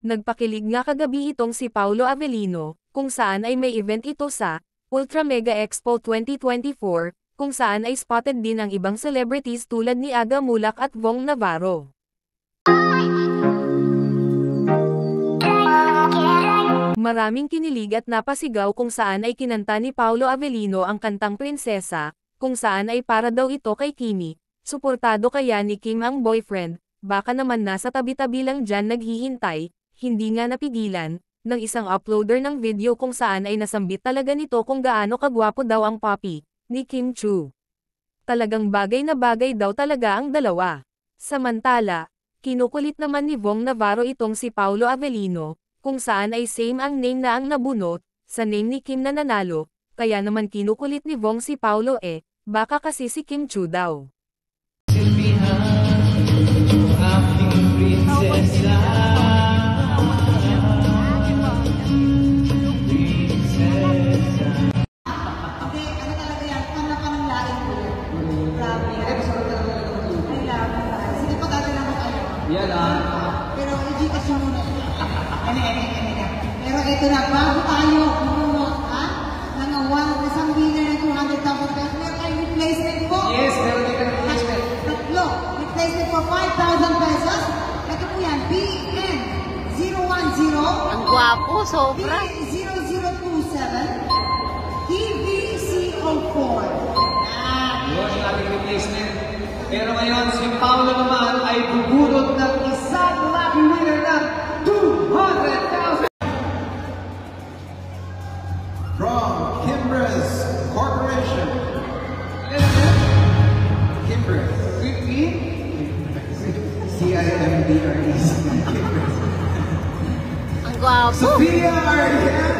Nagpakilig nga kagabi itong si Paolo Avellino, kung saan ay may event ito sa Ultra Mega Expo 2024, kung saan ay spotted din ang ibang celebrities tulad ni Aga Mulak at Vong Navarro. Maraming kinilig at napasigaw kung saan ay kinanta ni Paolo Avellino ang kantang Prinsesa, kung saan ay para daw ito kay Kimi. Suportado kaya ni Kim ang boyfriend, baka naman nasa tabi-tabi lang dyan naghihintay, hindi nga napigilan, ng isang uploader ng video kung saan ay nasambit talaga nito kung gaano kagwapo daw ang papi, ni Kim Chu. Talagang bagay na bagay daw talaga ang dalawa. Samantala, kinukulit naman ni Vong Navarro itong si Paolo Avellino, kung saan ay same ang name na ang nabunot, sa name ni Kim na nanalo, kaya naman kinukulit ni Vong si Paolo baka kasi si Kim Chu daw. Yan pero hindi kasi muna. Pero ito na, bago tayo pumunot, ng isang winner ng 200,000 pesos, meron tayong replacement po. Yes, meron din ang replacement. Tatlo, replacement for 5,000 pesos. Ito po yan, BN010. Ang gwapo, sobra. B0027. TVCO4. Yun yung ating replacement. Pero ngayon, si Paolo naman ay bubunot ng isang lucky winner ng 200,000! From Kimbras Corporation. Kimbras. 50? CIMBRES. Ang gwapo. Sophia Ariel.